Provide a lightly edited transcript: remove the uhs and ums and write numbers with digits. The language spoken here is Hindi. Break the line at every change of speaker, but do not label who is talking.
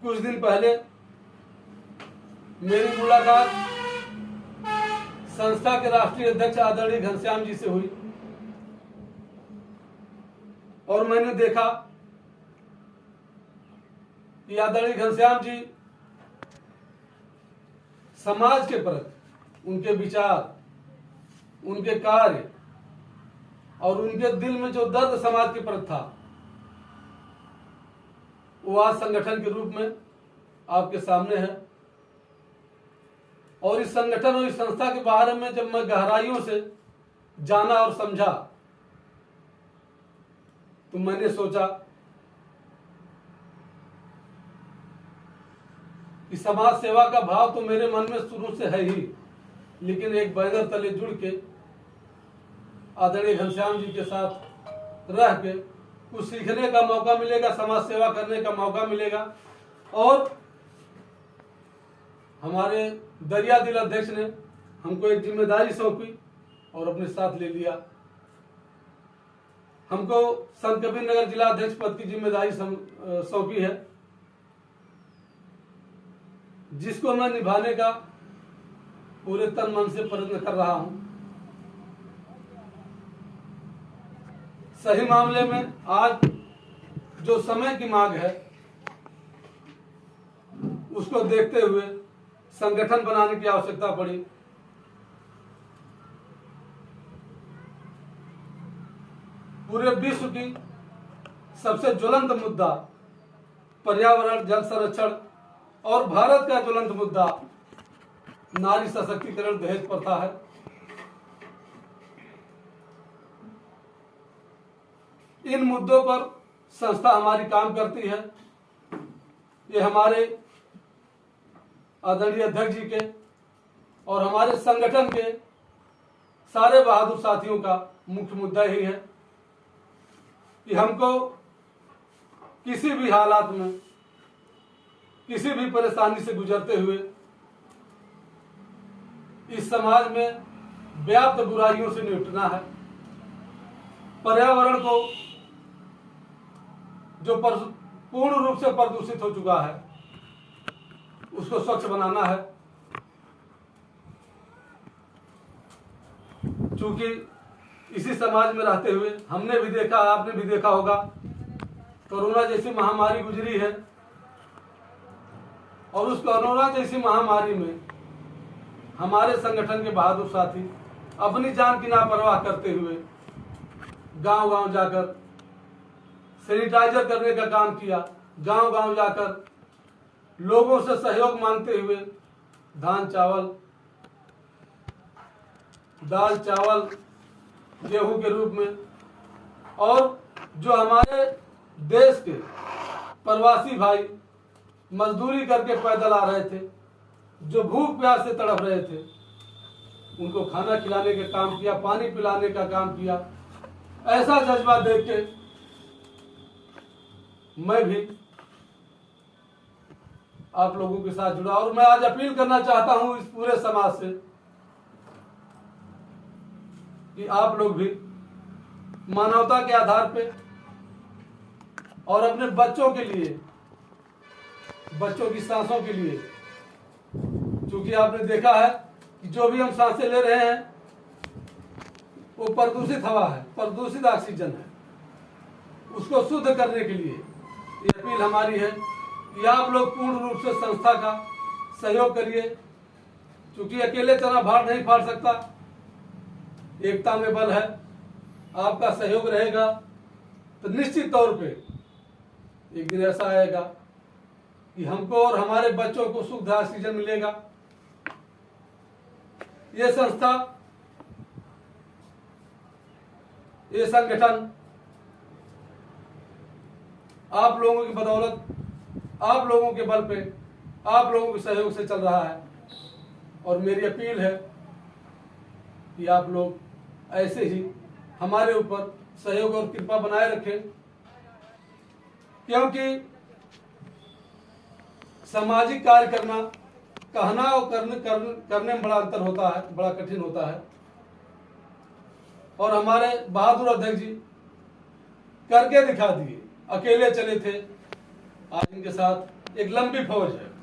कुछ दिन पहले मेरी मुलाकात संस्था के राष्ट्रीय अध्यक्ष आदरणीय घनश्याम जी से हुई और मैंने देखा कि आदरणीय घनश्याम जी समाज के प्रति उनके विचार, उनके कार्य और उनके दिल में जो दर्द समाज के प्रति था, वो आज संगठन के रूप में आपके सामने है। और इस संगठन और इस संस्था के बारे में जब मैं गहराइयों से जाना और समझा तो मैंने सोचा कि समाज सेवा का भाव तो मेरे मन में शुरू से है ही, लेकिन एक बैनर तले जुड़ के आदरणीय घनश्याम जी के साथ रह के कुछ सीखने का मौका मिलेगा, समाज सेवा करने का मौका मिलेगा। और हमारे दरिया दिल अध्यक्ष ने हमको एक जिम्मेदारी सौंपी और अपने साथ ले लिया। हमको संत कबीर नगर जिला अध्यक्ष पद की जिम्मेदारी सौंपी है, जिसको मैं निभाने का पूरे तन मन से प्रयत्न कर रहा हूं। सही मामले में आज जो समय की मांग है उसको देखते हुए संगठन बनाने की आवश्यकता पड़ी। पूरे विश्व की सबसे ज्वलंत मुद्दा पर्यावरण, जल संरक्षण और भारत का ज्वलंत मुद्दा नारी सशक्तिकरण, दहेज प्रथा है। इन मुद्दों पर संस्था हमारी काम करती है। ये हमारे आदरणीय अध्यक्ष जी के और हमारे संगठन के सारे बहादुर साथियों का मुख्य मुद्दा ही है कि हमको किसी भी हालात में, किसी भी परेशानी से गुजरते हुए इस समाज में व्याप्त बुराइयों से निपटना है। पर्यावरण को जो पूर्ण रूप से प्रदूषित हो चुका है उसको स्वच्छ बनाना है। क्योंकि इसी समाज में रहते हुए हमने भी देखा, आपने भी देखा होगा, कोरोना जैसी महामारी गुजरी है और उस कोरोना जैसी महामारी में हमारे संगठन के बहादुर साथी अपनी जान की लापरवाह करते हुए गांव-गांव जाकर सैनिटाइजर करने का काम किया। गांव-गांव जाकर लोगों से सहयोग मांगते हुए धान चावल, दाल चावल, गेहूं के रूप में, और जो हमारे देश के प्रवासी भाई मजदूरी करके पैदल आ रहे थे, जो भूख प्यास से तड़प रहे थे, उनको खाना खिलाने का काम किया, पानी पिलाने का काम किया। ऐसा जज्बा देख के मैं भी आप लोगों के साथ जुड़ा और मैं आज अपील करना चाहता हूं इस पूरे समाज से कि आप लोग भी मानवता के आधार पे और अपने बच्चों के लिए, बच्चों की सांसों के लिए, क्योंकि आपने देखा है कि जो भी हम सांसें ले रहे हैं वो प्रदूषित हवा है, प्रदूषित ऑक्सीजन है। उसको शुद्ध करने के लिए ये अपील हमारी है कि आप लोग पूर्ण रूप से संस्था का सहयोग करिए, क्योंकि अकेले चना भार नहीं फाड़ सकता। एकता में बल है। आपका सहयोग रहेगा तो निश्चित तौर पे एक दिन ऐसा आएगा कि हमको और हमारे बच्चों को शुद्ध ऑक्सीजन मिलेगा। ये संस्था, ये संगठन आप लोगों की बदौलत, आप लोगों के बल पे, आप लोगों के सहयोग से चल रहा है। और मेरी अपील है कि आप लोग ऐसे ही हमारे ऊपर सहयोग और कृपा बनाए रखें, क्योंकि सामाजिक कार्य करना, कहना और करने में बड़ा अंतर होता है, बड़ा कठिन होता है। और हमारे बहादुर अध्यक्ष जी करके दिखा दिए। अकेले चले थे, आज इनके साथ एक लंबी फौज है।